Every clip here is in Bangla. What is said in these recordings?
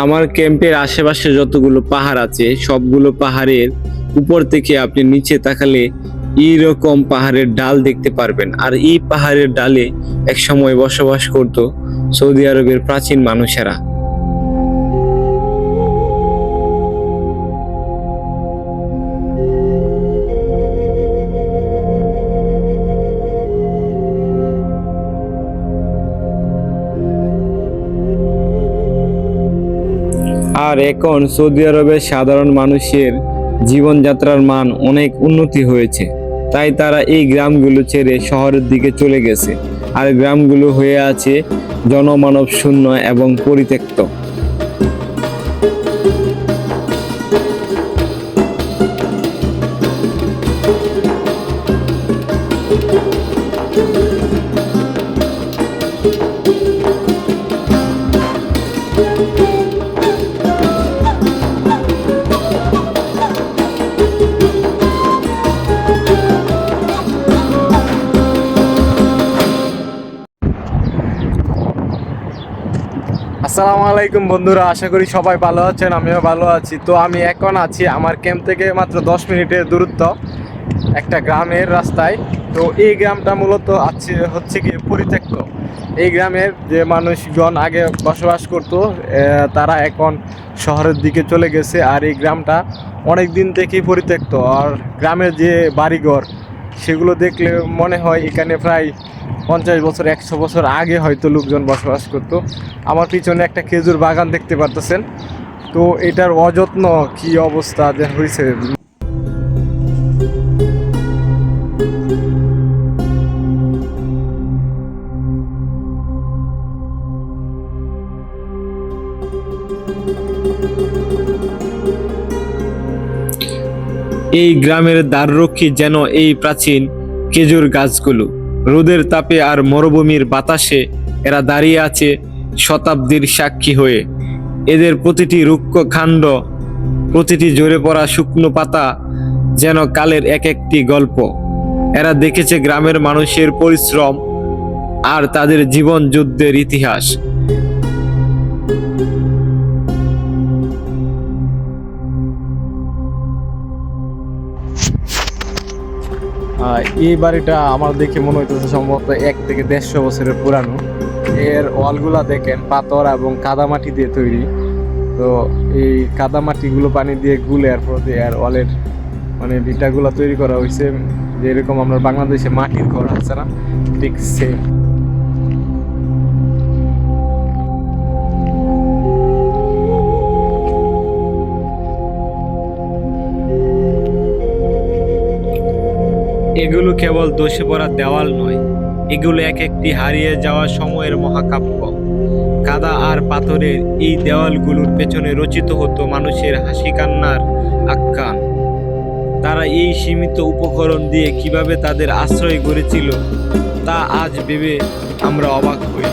আমার ক্যাম্পের আশেপাশে যতগুলো পাহাড় আছে সবগুলো পাহাড়ের উপর থেকে আপনি নিচে তাকালে এইরকম পাহাড়ের ডাল দেখতে পারবেন। আর এই পাহাড়ের ডালে এক সময় বসবাস করত সৌদি আরবের প্রাচীন মানুষেরা। আর এখন সৌদি আরবের সাধারণ মানুষের জীবনযাত্রার মান অনেক উন্নতি হয়েছে, তাই তারা এই গ্রামগুলো ছেড়ে শহরের দিকে চলে গেছে। আর গ্রামগুলো হয়ে আছে জনমানব শূন্য এবং পরিত্যক্ত। আসসালামু আলাইকুম বন্ধুরা, আশা করি সবাই ভালো আছেন। আমিও ভালো আছি। তো আমি এখন আছি আমার ক্যাম্প থেকে মাত্র 10 মিনিটের দূরত্ব একটা গ্রামের রাস্তায়। তো এই গ্রামটা মূলত হচ্ছে কি পরিত্যক্ত। এই গ্রামের যে মানুষজন আগে বসবাস করতো তারা এখন শহরের দিকে চলে গেছে। আর এই গ্রামটা অনেক দিন থেকেই পরিত্যক্ত। আর গ্রামের যে বাড়িঘর সেগুলো দেখলে মনে হয় এখানে প্রায় 50 বছর 100 বছর আগে হয়তো লোকজন বসবাস করতো। আমার পিছনে একটা খেজুর বাগান দেখতে পারতেছেন। তো এটার অযত্ন কি অবস্থা যে হয়েছে। এই গ্রামের দ্বাররক্ষী যেন এই প্রাচীন খেজুর গাছগুলো। রোদের তাপে আর মরুভূমির বাতাসে এরা দাঁড়িয়ে আছে শতাব্দীর সাক্ষী হয়ে। এদের প্রতিটি রুক্ষ কাণ্ড, প্রতিটি ঝরে পড়া শুকনো পাতা যেন কালের এক একটি গল্প। এরা দেখেছে গ্রামের মানুষের পরিশ্রম আর তাদের জীবন যুদ্ধের ইতিহাস। এই বাড়িটা আমার দেখে মনে হইতেছে সম্ভবত 1 থেকে 150 বছরের পুরানো। এর ওয়ালগুলা দেখেন পাথর এবং কাদামাটি দিয়ে তৈরি। তো এই কাদামাটিগুলো পানি দিয়ে গুলে এরপর দিয়ে আর ওয়ালের মানে ভিটাগুলো তৈরি করা হয়েছে, যেরকম আমরা বাংলাদেশে মাটির ঘর আছে না, ঠিক সেম। এগুলো কেবল ধসে পড়া দেওয়াল নয়, এগুলো এক একটি হারিয়ে যাওয়া সময়ের মহাকাব্য। কাদা আর পাথরের এই দেওয়ালগুলোর পেছনে রচিত হতো মানুষের হাসি কান্নার আখ্যান। তারা এই সীমিত উপকরণ দিয়ে কিভাবে তাদের আশ্রয় গড়েছিল তা আজ ভেবে আমরা অবাক হই।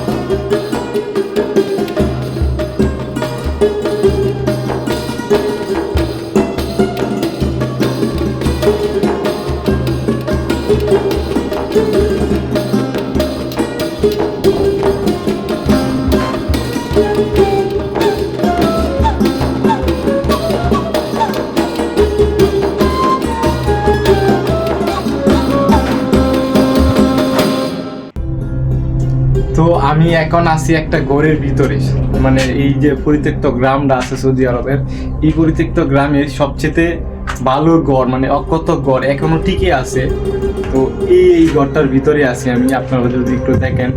তো আমি এখন আছি একটা ঘরের ভিতরে, মানে এই যে পরিত্যক্ত গ্রামটা আছে সৌদি আরবের, এই পরিত্যক্ত গ্রামের সবচেয়ে ভালো গড়, মানে অক্ষত গড় এখনো টিকে আছে। তো এই ঘরটার ভিতরে আছি আমি। আপনারা যদি একটু দেখেন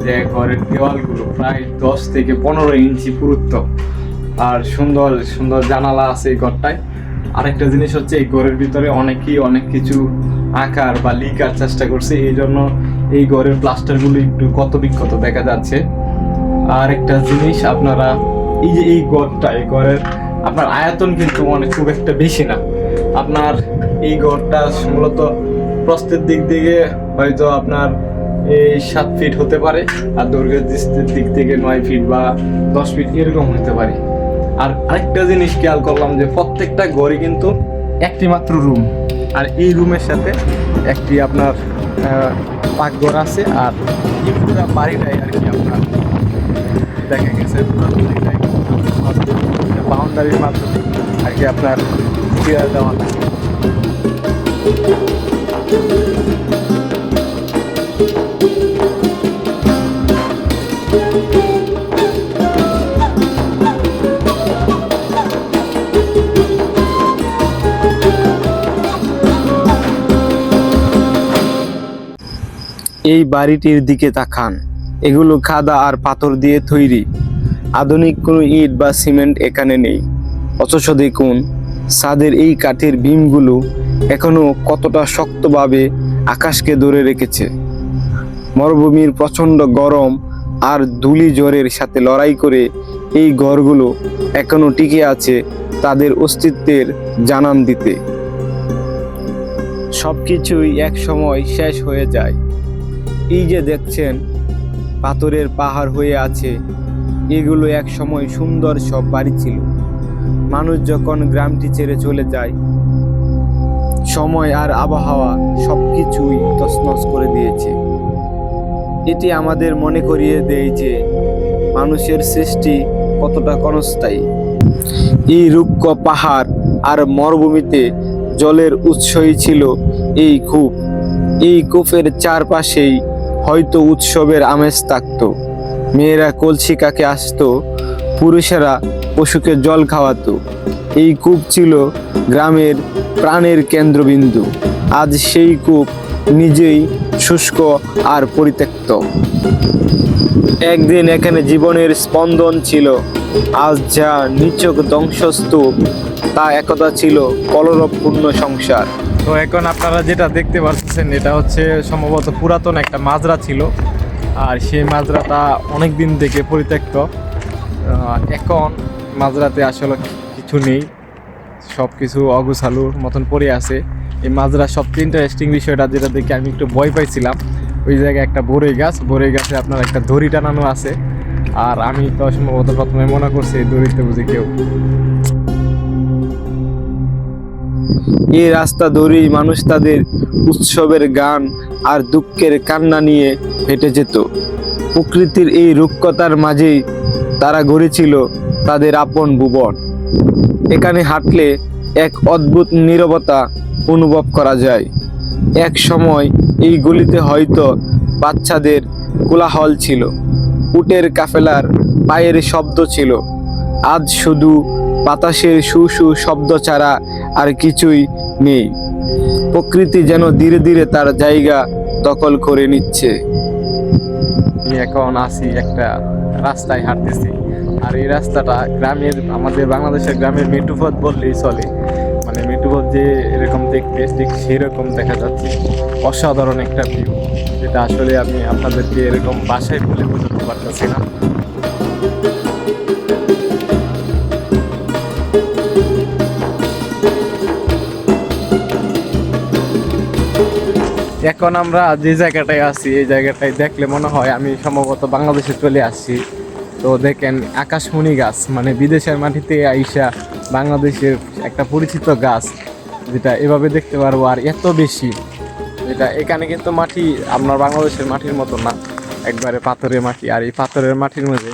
যে ঘরের দেওয়ালগুলো প্রায় 10 থেকে 15 ইঞ্চি পুরুত্ব, আর সুন্দর সুন্দর জানালা আছে এই ঘরটায়। আরেকটা জিনিস হচ্ছে এই ঘরের ভিতরে অনেকেই অনেক কিছু আঁকার বা লিখার চেষ্টা করছে, এই জন্য এই ঘরের প্লাস্টারগুলো একটু ক্ষত বিক্ষত দেখা যাচ্ছে। আর একটা জিনিস, আপনারা এই যে এই ঘরটা, এই ঘরের আপনার আয়তন কিন্তু খুব একটা বেশি না। আপনার এই ঘরটা মূলত প্রস্থের দিক থেকে হয়তো আপনার এই 7 ফিট হতে পারে, আর দৈর্ঘ্যের দিক থেকে 9 ফিট বা 10 ফিট এরকম হতে পারে। আর আরেকটা জিনিস খেয়াল করলাম যে প্রত্যেকটা ঘরে কিন্তু একটি মাত্র রুম, আর এই রুমের সাথে একটি আপনার পাকঘর আছে। আর এই পুরো বাড়িটাই আর কি আপনার দেখা গেছে পুরো বাড়িটাই বাউন্ডারির মাধ্যমে আর কি আপনার ক্লিয়ার দেওয়া থাকে। এই বাড়িটির দিকে তাকান, এগুলো কাদা আর পাথর দিয়ে তৈরি। আধুনিক কোনো ইট বা সিমেন্ট এখানে নেই। অথচ দেখুন ছাদের এই কাঠের বিমগুলো এখনো কতটা শক্তভাবে আকাশকে ধরে রেখেছে। মরুভূমির প্রচণ্ড গরম আর ধূলি জ্বরের সাথে লড়াই করে এই ঘরগুলো এখনো টিকে আছে তাদের অস্তিত্বের জানান দিতে। সবকিছুই এক সময় শেষ হয়ে যায়। এই যে দেখছেন পাথরের পাহাড় হয়ে আছে, এগুলো এক সময় সুন্দর সব বাড়ি ছিল। মানুষ যখন গ্রামটি ছেড়ে চলে যায়, সময় আর আবহাওয়া সবকিছুই তছনছ করে দিয়েছে। এটি আমাদের মনে করিয়ে দেয় যে মানুষের সৃষ্টি কতটা ক্ষণস্থায়ী। এই রুক্ষ পাহাড় আর মরুভূমিতে জলের উৎসই ছিল এই কূপ। এই কূপের চারপাশেই হয়তো উৎসবের আমেজ থাকত। মেয়েরা কলসি কাকে আসতো, পুরুষেরা পশুকে জল খাওয়াতো। এই কূপ ছিল গ্রামের প্রাণের কেন্দ্রবিন্দু। আজ সেই কূপ নিজেই শুষ্ক আর পরিত্যক্ত। একদিন এখানে জীবনের স্পন্দন ছিল, আজ যা নিছক ধ্বংসস্তূপ, তা একদা ছিল কলরবপূর্ণ সংসার। তো এখন আপনারা যেটা দেখতে পাচ্ছেন এটা হচ্ছে সম্ভবত পুরাতন একটা মাজরা ছিল, আর সেই মাজরাটা অনেক দিন থেকে পরিত্যক্ত। এখন মাজরাতে আসলে কিছু নেই, সব কিছু অগোছালুর মতন পড়ে আছে। এই মাজরা সবচেয়ে ইন্টারেস্টিং বিষয়টা যেটা দেখে আমি একটু ভয় পাইছিলাম, ওই জায়গায় একটা বড়ই গাছে আপনার একটা দড়ি টানানো আছে। আর আমি তো সম্ভবত প্রথমে মনে করছি এই দড়িতে বুঝি কেউ। এই রাস্তা ধরেই মানুষ তাদের উৎসবের গান আর দুঃখের কান্না নিয়ে হেঁটে যেত। প্রকৃতির এই রুক্ষতার মাঝেই তারা গড়েছিল তাদের আপন ভুবন। এখানে হাঁটলে এক অদ্ভুত নীরবতা অনুভব করা যায়। এক সময় এই গলিতে হয়তো বাচ্চাদের কোলাহল ছিল, উটের কাফেলার পায়ের শব্দ ছিল। আজ শুধু বাতাসের শু শু শব্দ ছাড়া আর কিছুই নেই। প্রকৃতি যেন ধীরে ধীরে তার জায়গা দখল করে নিচ্ছে। আমি এখন আসি একটা রাস্তায় হাঁটতেছি, আর এই রাস্তাটা গ্রামের, আমাদের বাংলাদেশের গ্রামের মেট্রোপথ বললেই চলে। মানে মেট্রোপথ যে এরকম দেখতে ঠিক সেরকম দেখা যাচ্ছে। অসাধারণ একটা ভিউ, যেটা আসলে আমি আপনাদেরকে এরকম বাসায় বলে বোঝাতে পারতেছি না। এখন আমরা যে জায়গাটায় আছি এই জায়গাটায় দেখলে মনে হয় আমি সম্ভবত বাংলাদেশে চলে আসছি। তো দেখেন আকাশমণি গাছ, মানে বিদেশের মাটিতে আইসা বাংলাদেশের একটা পরিচিত গাছ, যেটা এভাবে দেখতে পারবো। আর এত বেশি, যেটা এখানে কিন্তু মাটি আপনার বাংলাদেশের মাটির মতো না, একবারে পাথরের মাটি। আর এই পাথরের মাটির মধ্যে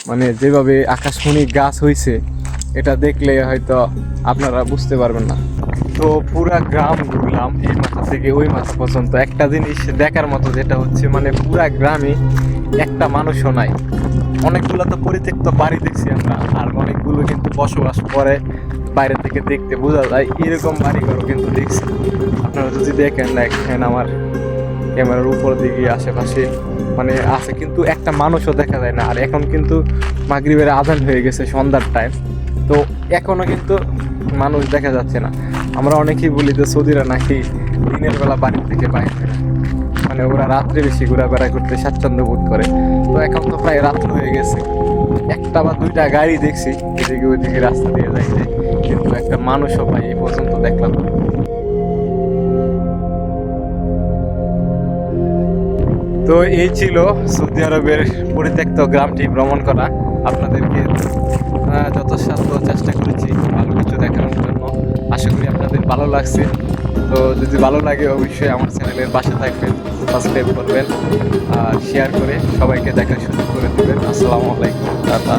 মানে যেভাবে আকাশমণি গাছ হয়েছে, এটা দেখলে হয়তো আপনারা বুঝতে পারবেন না। তো পুরা গ্রাম ঘুরলাম, এই মাথা থেকে ওই মাথা পর্যন্ত। একটা জিনিস দেখার মতো যেটা হচ্ছে, মানে পুরা গ্রামে একটা মানুষও নাই। অনেকগুলো তো পরিত্যক্ত বাড়ি দেখছি আমরা, আর অনেকগুলো কিন্তু বসবাস করে, বাইরে থেকে দেখতে বোঝা যায় এরকম বাড়িঘরও কিন্তু দেখছি। আপনারা যদি দেখেন আমার ক্যামেরার উপর দিকে আশেপাশে মানে আছে, কিন্তু একটা মানুষও দেখা যায় না। আর এখন কিন্তু মাগরিবের আজান হয়ে গেছে, সন্ধ্যার টাইম, তো এখনো কিন্তু মানুষ দেখা যাচ্ছে না। আমরা অনেকেই বলি যে সৌদিরা নাকি দিনের বেলা বাড়ি থেকে বাইরে ফেরে, মানে ওরা রাত্রে বেশি ঘোরাফেরা করতে স্বাচ্ছন্দ্য বোধ করে। তো এখন তো প্রায় রাত্র হয়ে গেছে, একটা বা দুইটা গাড়ি দেখছি এদিকে ওইদিকে রাস্তা দিয়ে যাইতে, কিন্তু একটা মানুষও পাই এই পর্যন্ত দেখলাম না। তো এই ছিল সৌদি আরবের পরিত্যক্ত গ্রামটি ভ্রমণ করা। আপনাদেরকে যথাসাধ্য চেষ্টা করেছি ভালো কিছু দেখানোর জন্য। আশা করি আপনাদের ভালো লাগছে। তো যদি ভালো লাগে অবশ্যই আমার চ্যানেলের পাশে থাকবেন, সাবস্ক্রাইব করবেন আর শেয়ার করে সবাইকে দেখার সুযোগ করে দেবেন। আসসালামু আলাইকুম, টাটা।